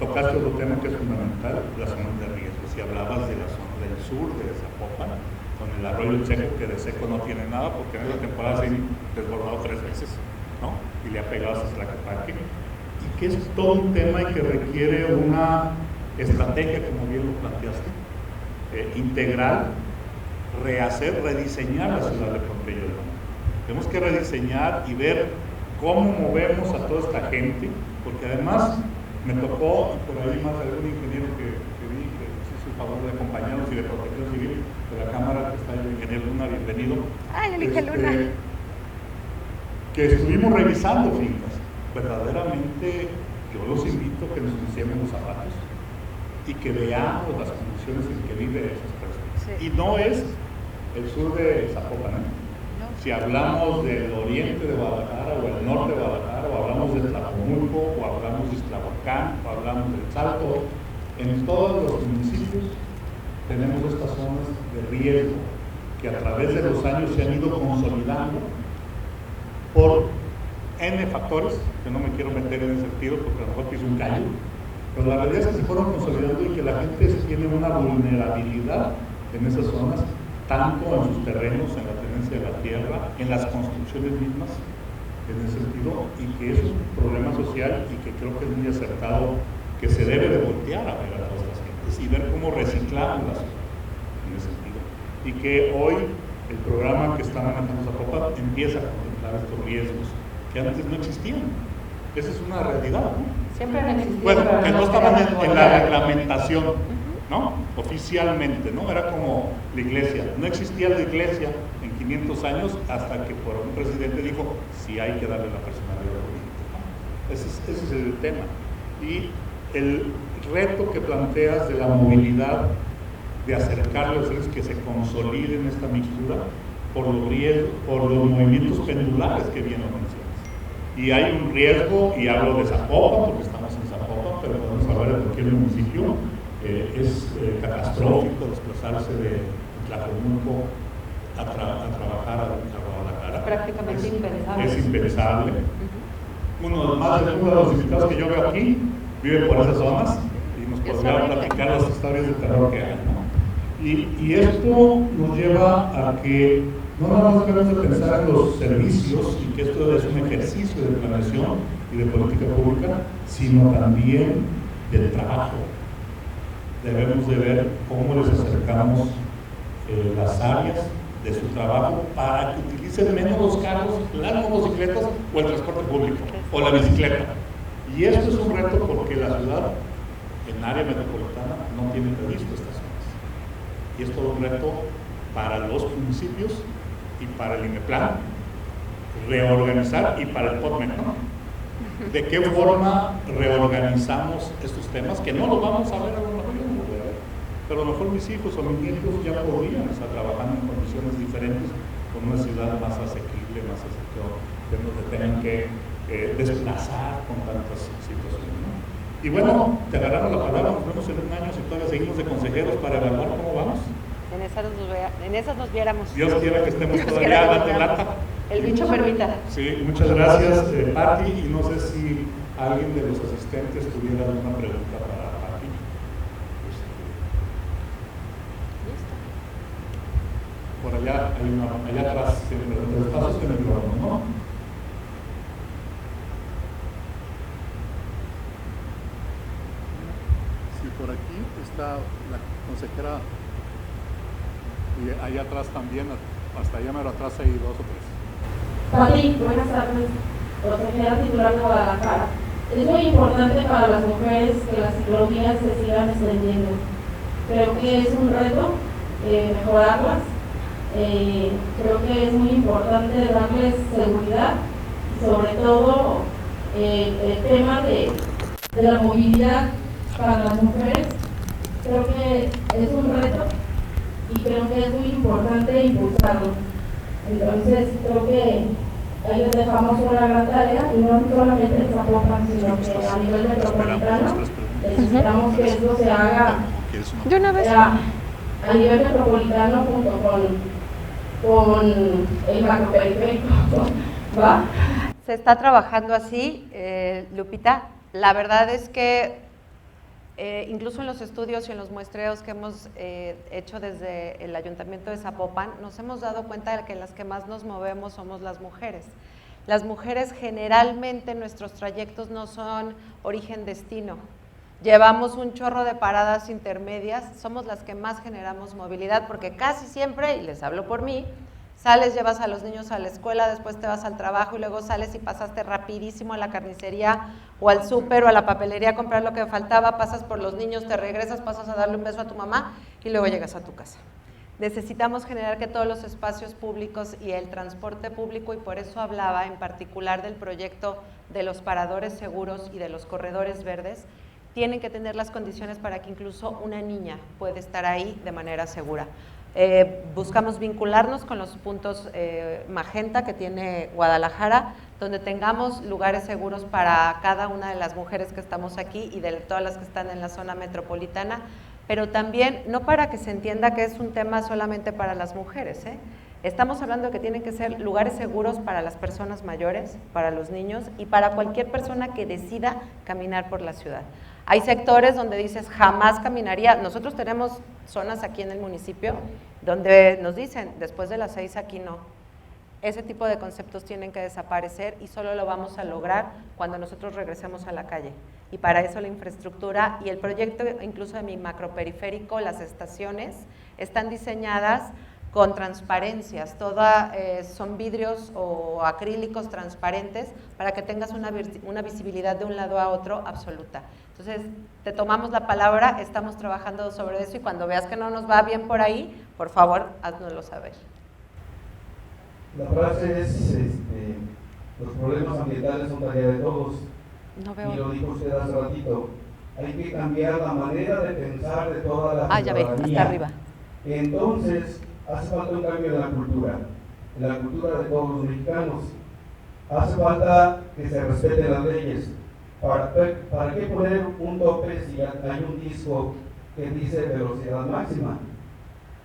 Tocaste otro tema que es fundamental, las zonas de riesgo. Si hablabas de la zona del sur, de Zapopan, con el arroyo seco, que de seco no tiene nada, porque en esa temporada se han desbordado 3 veces, ¿no? Y le ha pegado a Tlaquepaque, y que es todo un tema y que requiere una estrategia, como bien lo planteaste, integral, rehacer, rediseñar la ciudad de Pompeyo. Tenemos que rediseñar y ver cómo movemos a toda esta gente, porque además me tocó, y por ahí más algún ingeniero que vi, que nos hizo el favor de acompañarnos, y de Protección Civil de la Cámara, que está el ingeniero Luna, bienvenido. ¡Ay, el ingeniero Luna! Que estuvimos revisando fincas. Verdaderamente, yo los invito a que nos pusiéramos los zapatos y que veamos las condiciones en que viven esas personas. Sí. Y no es el sur de Zapopan, ¿eh? No. Si hablamos del oriente de Guadalajara o el norte de Guadalajara, o hablamos de Tlajomulco, o hablamos de Iztlahuacán, o hablamos del Salto, en todos los municipios tenemos estas zonas de riesgo que a través de los años se han ido consolidando por N factores, que no me quiero meter en ese sentido porque a lo mejor piso un callo, pero la realidad es que se fueron consolidando y que la gente tiene una vulnerabilidad en esas zonas, tanto en sus terrenos, en la tenencia de la tierra, en las construcciones mismas, en ese sentido, y que eso es un problema social y que creo que es muy acertado, que se debe de voltear a ver a todas las gentes y ver cómo reciclamos la ciudad en ese sentido. Y que hoy el programa que está manejando Zapopan empieza a contemplar estos riesgos que antes no existían. Esa es una realidad, ¿no? Siempre han existido. Bueno, pero que no se estaban quedan en la guardados. reglamentación, ¿no? Oficialmente, ¿no? Era como la iglesia. No existía la iglesia en 500 años hasta que por un presidente dijo, sí hay que darle la personalidad jurídica, ¿no? Ese es el tema. Y el reto que planteas de la movilidad, de acercarle a los seres que se consoliden esta mixtura por los riesgos, por los movimientos pendulares que bien lo mencionas. Y hay un riesgo, y hablo de Zapopan, porque estamos en Zapopan, pero podemos hablar de cualquier municipio, es catastrófico desplazarse de Tlajomulco a trabajar a Guadalajara. Prácticamente impensable. Es impensable. Más de uno de los invitados que yo veo aquí vive por esas zonas y nos podría platicar las historias de terror que hay, ¿no? Y esto nos lleva a que no nada más debemos de pensar en los servicios y que esto es un ejercicio de planeación y de política pública, sino también del trabajo. Debemos de ver cómo les acercamos las áreas de su trabajo para que utilicen menos los carros, las motocicletas o el transporte público o la bicicleta. Y esto es un reto porque la ciudad en área metropolitana no tiene previsto estas zonas. Y es todo un reto para los municipios y para el INEPLAN reorganizar y para el POTMEC, ¿no? ¿De qué forma reorganizamos estos temas? Que no los vamos a ver a lo mejor, pero a lo mejor mis hijos o mis nietos ya podrían estar trabajando en condiciones diferentes con una ciudad más asequible, más asequible, que no se tengan que desplazar con tantas situaciones, ¿no? Y bueno, te agarraron la palabra, nos vemos en un año si todavía seguimos de consejeros para evaluar cómo vamos. En esas nos viéramos. Dios quiera que estemos Dios todavía quiera que dando nos lata. veamos. El bicho permita. Sí, muchas gracias, Pati, y no sé si alguien de los asistentes tuviera alguna pregunta para Pati. Por allá hay una, allá atrás, entre los pasos que me micrófono, ¿no? Sí, por aquí está la consejera, y allá atrás también, hasta allá mero atrás hay dos o tres. Pati, buenas tardes, consejera titular de Guadalajara. Es muy importante para las mujeres que las ciclovías se sigan extendiendo. Creo que es un reto mejorarlas. Creo que es muy importante darles seguridad y sobre todo el tema de la movilidad para las mujeres. Creo que es un reto y creo que es muy importante impulsarlo. Entonces creo que ahí les dejamos una gran tarea y no solamente en Zapopan, sino que a nivel metropolitano necesitamos que esto se haga De una vez. a nivel metropolitano junto con el macroperiférico, ¿va? Se está trabajando así, Lupita. La verdad es que incluso en los estudios y en los muestreos que hemos hecho desde el Ayuntamiento de Zapopan, nos hemos dado cuenta de que las que más nos movemos somos las mujeres. Las mujeres generalmente nuestros trayectos no son origen-destino. Llevamos un chorro de paradas intermedias, somos las que más generamos movilidad porque casi siempre, y les hablo por mí, sales, llevas a los niños a la escuela, después te vas al trabajo y luego sales y pasaste rapidísimo a la carnicería o al súper o a la papelería a comprar lo que faltaba, pasas por los niños, te regresas, pasas a darle un beso a tu mamá y luego llegas a tu casa. Necesitamos generar que todos los espacios públicos y el transporte público, y por eso hablaba en particular del proyecto de los paradores seguros y de los corredores verdes, tienen que tener las condiciones para que incluso una niña pueda estar ahí de manera segura. Buscamos vincularnos con los puntos magenta que tiene Guadalajara, donde tengamos lugares seguros para cada una de las mujeres que estamos aquí y de todas las que están en la zona metropolitana, pero también no para que se entienda que es un tema solamente para las mujeres, Estamos hablando de que tienen que ser lugares seguros para las personas mayores, para los niños y para cualquier persona que decida caminar por la ciudad. Hay sectores donde dices, jamás caminaría. Nosotros tenemos zonas aquí en el municipio donde nos dicen, después de las 6 aquí no. Ese tipo de conceptos tienen que desaparecer y solo lo vamos a lograr cuando nosotros regresemos a la calle. Y para eso la infraestructura y el proyecto incluso de mi macroperiférico, las estaciones, están diseñadas con transparencias, son vidrios o acrílicos transparentes para que tengas una visibilidad de un lado a otro absoluta. Entonces, te tomamos la palabra, estamos trabajando sobre eso y cuando veas que no nos va bien por ahí, por favor, háznoslo saber. La frase es, los problemas ambientales son tarea de todos, No veo. y lo dijo usted hace ratito, hay que cambiar la manera de pensar de toda la ya ve, ciudadanía. hasta arriba. Entonces, hace falta un cambio en la cultura de todos los mexicanos. Hace falta que se respeten las leyes. ¿Para qué poner un tope si hay un disco que dice velocidad máxima?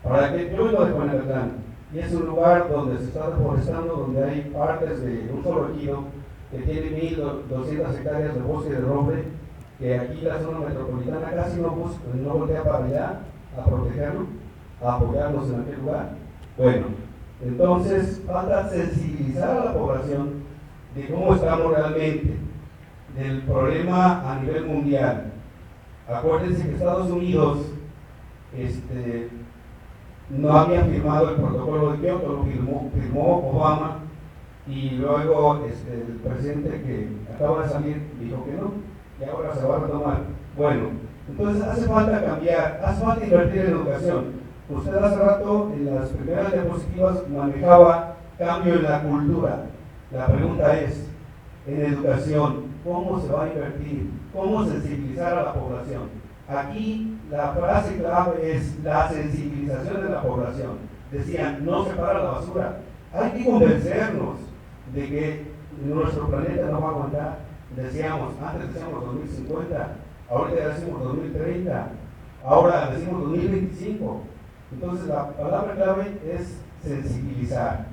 ¿Para qué? Yo vengo de Juanacatlán y es un lugar donde se está deforestando, donde hay partes de un solo ejido que tiene 1.200 hectáreas de bosque de roble, que aquí la zona metropolitana casi no voltea para allá a protegerlo, a apoyarnos en aquel lugar. Bueno, entonces falta sensibilizar a la población de cómo estamos realmente, del problema a nivel mundial. Acuérdense que Estados Unidos no había firmado el protocolo de Kioto, lo firmó Obama, y luego el presidente que acaba de salir dijo que no, y ahora se va a retomar. Bueno, entonces hace falta cambiar, hace falta invertir en educación. Usted hace rato en las primeras diapositivas manejaba cambio en la cultura. La pregunta es, en educación, ¿cómo se va a invertir? ¿Cómo sensibilizar a la población? Aquí la frase clave es la sensibilización de la población. Decían, no separa la basura. Hay que convencernos de que nuestro planeta no va a aguantar. Antes decíamos 2050, ahorita decimos 2030, ahora decimos 2025. Entonces la palabra clave es sensibilizar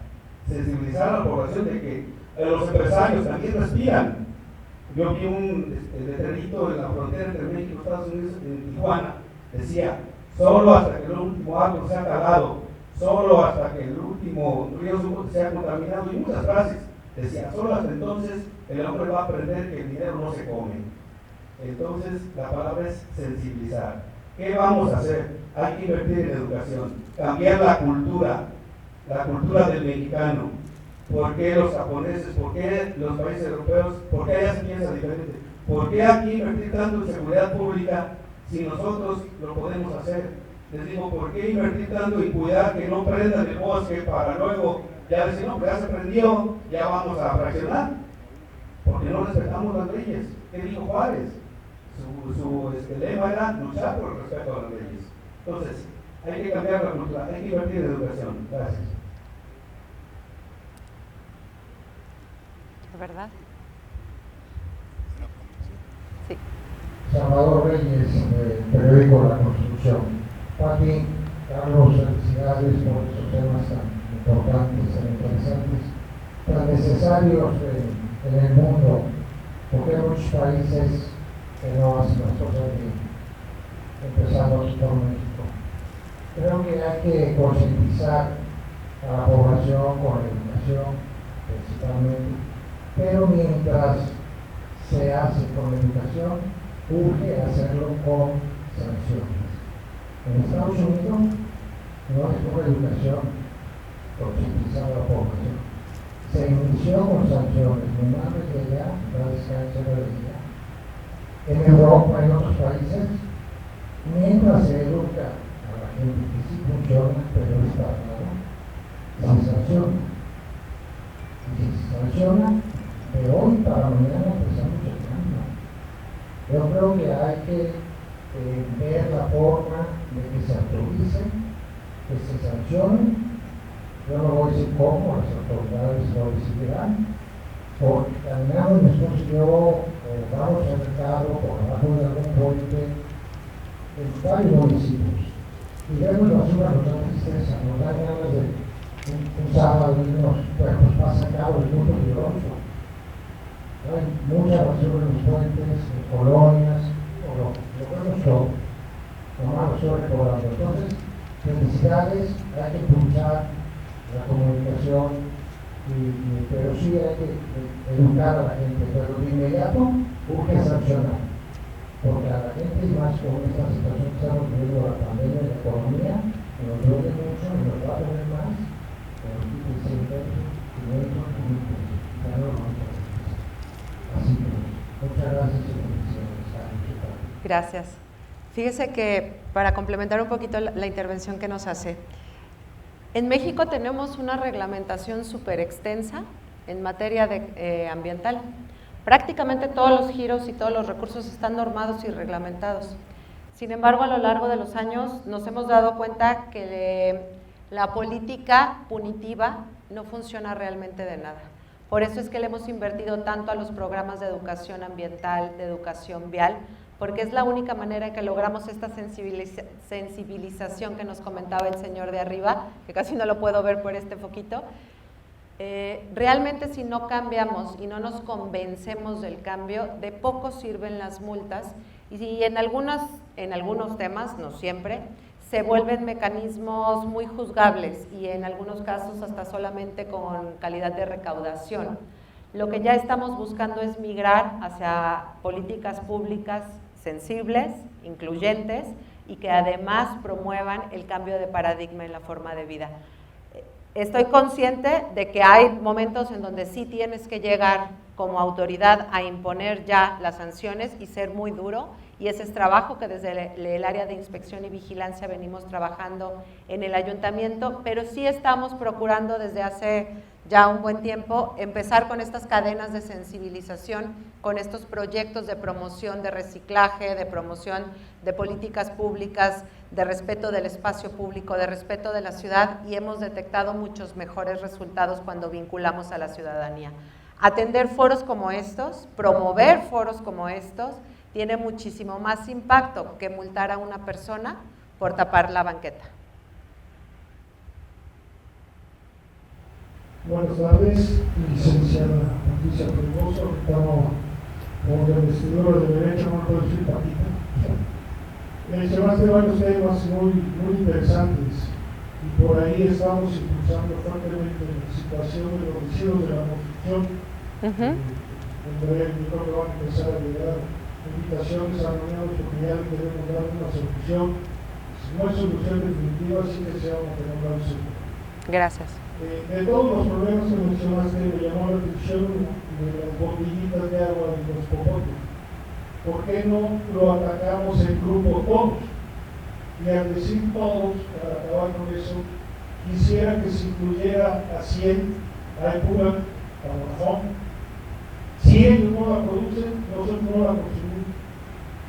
a la población de que los empresarios también respiran. Yo vi un letrerito en la frontera entre México y Estados Unidos, en Tijuana, decía, solo hasta que el último árbol sea talado, solo hasta que el último río sea contaminado, y muchas frases, decía, solo hasta entonces el hombre va a aprender que el dinero no se come. Entonces la palabra es sensibilizar. ¿Qué vamos a hacer? Hay que invertir en educación, cambiar la cultura del mexicano. ¿Por qué los japoneses? ¿Por qué los países europeos? ¿Por qué allá se piensa diferente? ¿Por qué aquí invertir tanto en seguridad pública si nosotros lo podemos hacer? Les digo, ¿por qué invertir tanto en cuidar que no prendan el bosque para luego ya decir, no, pues ya se prendió, ya vamos a fraccionar? Porque no respetamos las leyes. ¿Qué dijo Juárez? Su lema era luchar por el respeto a las leyes. Entonces, hay que cambiar la cultura, hay que invertir en educación. Gracias. ¿Verdad? Sí. Salvador Reyes, periódico La Construcción. Pati, Carlos, felicidades por esos temas tan importantes, tan interesantes, tan necesarios en el mundo, porque hay muchos países que no hacen las cosas bien, empezando por México. Creo que hay que concientizar a la población con la educación, principalmente, se hace con educación, urge hacerlo con sanciones. En Estados Unidos no es por educación, concientizar a la población. Se inició con sanciones, mi madre de allá, la descanso de ella. En Europa, en otros países, mientras se educa a la gente que sí funciona, pero está raro, se sanciona. Y si se sanciona, de hoy para mañana empezamos el cambio. Yo creo que hay que ver la forma de que se autorice, que se sancione. Yo no voy a decir cómo, las autoridades lo decidirán, porque caminando mi esposo y yo vamos al mercado por abajo de algún puente en varios municipios y vemos basura, nos da tristeza, nos da ganas de un sábado irnos, pues pasa a cabo el mundo peligroso. Hay mucha basura en los puentes, en colonias, lo vemos todo, nomás lo estoy recordando. Entonces, felicidades, hay que impulsar la comunicación, pero sí hay que educar a la gente, pero de inmediato urge sancionar, porque a la gente, y más con esta situación que estamos viviendo, la pandemia y la economía, nos duele mucho y nos va a doler más, pero el 500, 500, ya no lo vamos a hacer. Así que, muchas gracias y felicidades. Gracias. Fíjese que para complementar un poquito la intervención que nos hace, en México tenemos una reglamentación súper extensa en materia ambiental. Prácticamente todos los giros y todos los recursos están normados y reglamentados. Sin embargo, a lo largo de los años nos hemos dado cuenta que la política punitiva no funciona realmente de nada. Por eso es que le hemos invertido tanto a los programas de educación ambiental, de educación vial, porque es la única manera en que logramos esta sensibilización que nos comentaba el señor de arriba, que casi no lo puedo ver por este foquito. Realmente si no cambiamos y no nos convencemos del cambio, de poco sirven las multas y en algunos temas, no siempre, se vuelven mecanismos muy juzgables y en algunos casos hasta solamente con calidad de recaudación. Lo que ya estamos buscando es migrar hacia políticas públicas sensibles, incluyentes y que además promuevan el cambio de paradigma en la forma de vida. Estoy consciente de que hay momentos en donde sí tienes que llegar como autoridad a imponer ya las sanciones y ser muy duro, y ese es trabajo que desde el área de inspección y vigilancia venimos trabajando en el ayuntamiento, pero sí estamos procurando desde hace ya un buen tiempo empezar con estas cadenas de sensibilización, con estos proyectos de promoción de reciclaje, de promoción de políticas públicas, de respeto del espacio público, de respeto de la ciudad, y hemos detectado muchos mejores resultados cuando vinculamos a la ciudadanía. Atender foros como estos, promover foros como estos, tiene muchísimo más impacto que multar a una persona por tapar la banqueta. Buenas tardes, licenciada Patricia Perigoso, estamos como de vestidura de derecho, no puedo decir Paquita. Mencionaste varios temas muy interesantes y por ahí estamos impulsando fuertemente la situación de los residuos de la construcción. En breve yo creo que van a empezar a llegar invitaciones a reuniones porque ya le queremos dar una solución. Si no hay solución definitiva, sí que se vamos a tener una solución. Gracias. De todos los problemas que mencionaste, me llamó la atención de las botellitas de agua y los popotes. ¿Por qué no lo atacamos en grupo todos? Y al decir todos, para acabar con eso, quisiera que se incluyera a 100, a Epura, a Guajón. Si ellos no la producen, nosotros no la consumimos.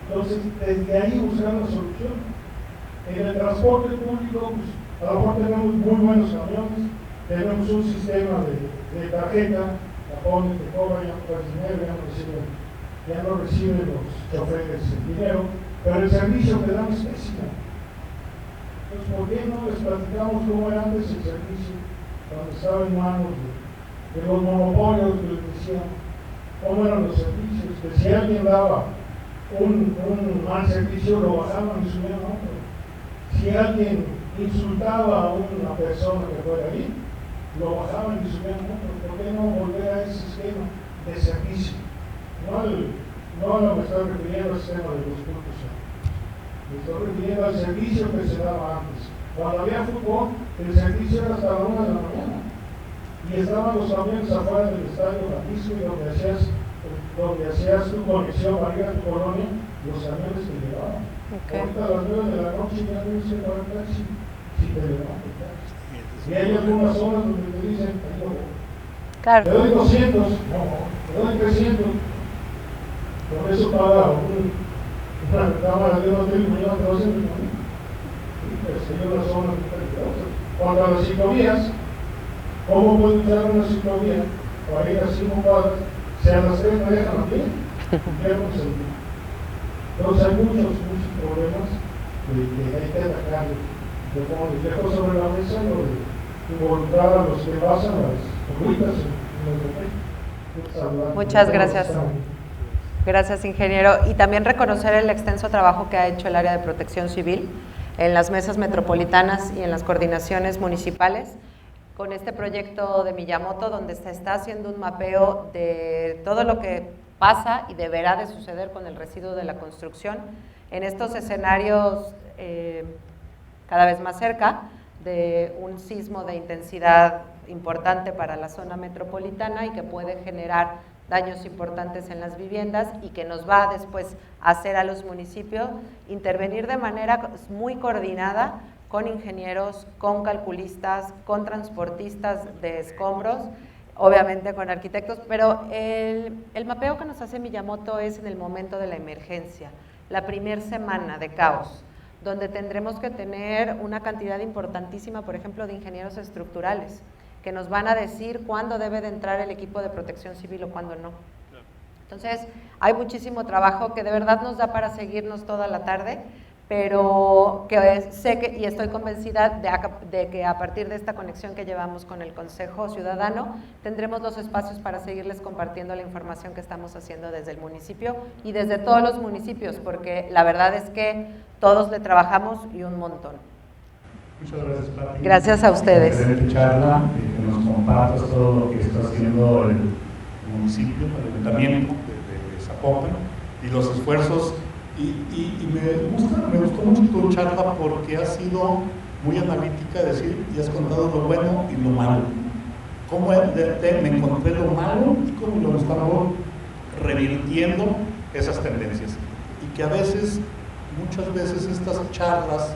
Entonces, desde ahí buscar la solución. En el transporte público, pues, a lo mejor tenemos muy buenos camiones, tenemos un sistema de tarjeta, la pones, te cobran, ya no pagas dinero, ya no reciben los choferes el dinero, pero el servicio que dan es pésimo. Entonces, ¿por qué no les platicamos cómo era antes el servicio, cuando estaba en manos de los monopolios que les decían cómo eran los servicios? Que si alguien daba un mal servicio, lo bajaban y subían a otro. Si alguien insultaba a una persona que fuera ahí, lo bajaban y subían a otro. ¿Por qué no volver a ese esquema de servicio? no a lo que estoy refiriendo al sistema de los puntos. Me estoy refiriendo al servicio que se daba antes. Cuando había fútbol, el servicio era hasta la 1 de la mañana. Y estaban los camiones afuera del estadio Jalisco y donde hacías tu conexión para ir a tu colonia, los camiones te llevaban. Okay. Ahorita a las 9 de la noche ya no se para el taxi, si te levantas. Y hay algunas zonas donde te dicen, Claro. te doy 200, no, te doy 300. Con eso paga una cámara de 1 millón de 12 millones. Y pues hay una zona peligrosa. Cuando a las ciclovías, ¿cómo puedo usar una ciclovía para ir a 5 cuadras? Si a las 3 me dejan a pie, pierdo sentido. Entonces hay muchos problemas que hay que atacar. Yo como les dejo sobre la mesa lo de involucrar a los que pasan las rutas en los. Muchas gracias. Gracias, ingeniero. Y también reconocer el extenso trabajo que ha hecho el área de protección civil en las mesas metropolitanas y en las coordinaciones municipales con este proyecto de Miyamoto, donde se está haciendo un mapeo de todo lo que pasa y deberá de suceder con el residuo de la construcción en estos escenarios cada vez más cerca de un sismo de intensidad importante para la zona metropolitana y que puede generar daños importantes en las viviendas y que nos va después a hacer a los municipios intervenir de manera muy coordinada con ingenieros, con calculistas, con transportistas de escombros, obviamente con arquitectos, pero el mapeo que nos hace Miyamoto es en el momento de la emergencia, la primera semana de caos, donde tendremos que tener una cantidad importantísima, por ejemplo, de ingenieros estructurales, que nos van a decir cuándo debe de entrar el equipo de protección civil o cuándo no. Entonces, hay muchísimo trabajo que de verdad nos da para seguirnos toda la tarde, pero que sé que, y estoy convencida de que a partir de esta conexión que llevamos con el Consejo Ciudadano, tendremos los espacios para seguirles compartiendo la información que estamos haciendo desde el municipio y desde todos los municipios, porque la verdad es que todos le trabajamos y un montón. Muchas gracias, Pati. Gracias a ustedes. Excelente charla, que nos compartas todo lo que está haciendo el municipio, el ayuntamiento de Zapopan y los esfuerzos. Y me gustó mucho tu charla porque has sido muy analítica, decir, y has contado lo bueno y lo malo. Cómo me encontré lo malo y cómo lo estamos revirtiendo esas tendencias. Y que a veces, muchas veces estas charlas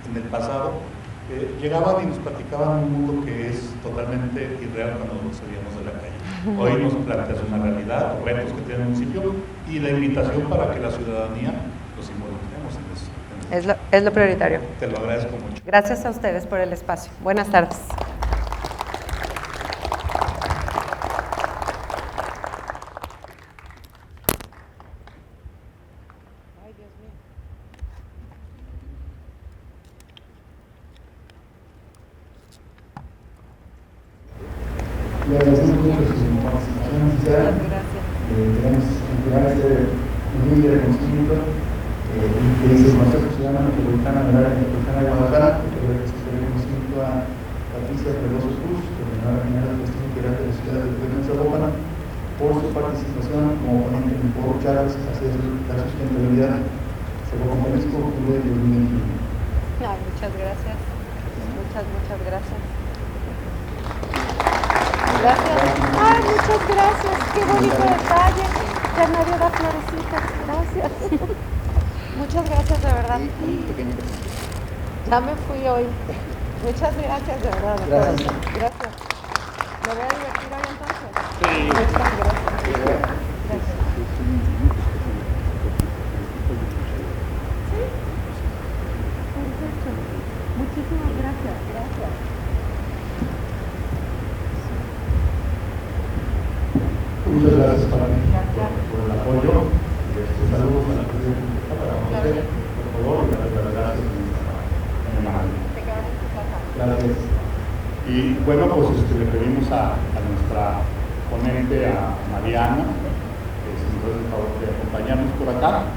en el pasado llegaban y nos platicaban un mundo que es totalmente irreal cuando nos salíamos de la calle. Hoy nos planteas una realidad, los retos que tiene el municipio y la invitación para que la ciudadanía los involucremos en eso. Es lo prioritario. Te lo agradezco mucho. Gracias a ustedes por el espacio. Buenas tardes. Le agradecemos mucho su participación inicial. Queremos entregar este humilde reconocimiento que dice el Consejo Ciudadano Metropolitano de la Área Metropolitana de Guadalajara, este reconocimiento a Patricia Pedroso Cruz, coordinadora general de gestión integral de la ciudad de Zapopan, por su participación como ponente en el foro Charlas hacia la sustentabilidad Zapopan-Jalisco octubre de 2021. Muchas gracias. Muchas gracias. Gracias. Ay, muchas gracias. Qué bonito detalle. Ya nadie da florecitas. Gracias. Muchas gracias, de verdad. Ya me fui hoy. Muchas gracias, de verdad. Gracias. Gracias. ¿Me voy a divertir hoy entonces? Sí. Muchas gracias. Gracias. ¿Sí? Perfecto. Muchísimas gracias. Gracias. Muchas gracias por el apoyo. Saludos a la presidenta para conocer, por favor, y darle las gracias en el mano. Gracias. Y bueno, pues le pedimos a nuestra ponente, a Mariana, que si nos hace el favor de acompañarnos por acá.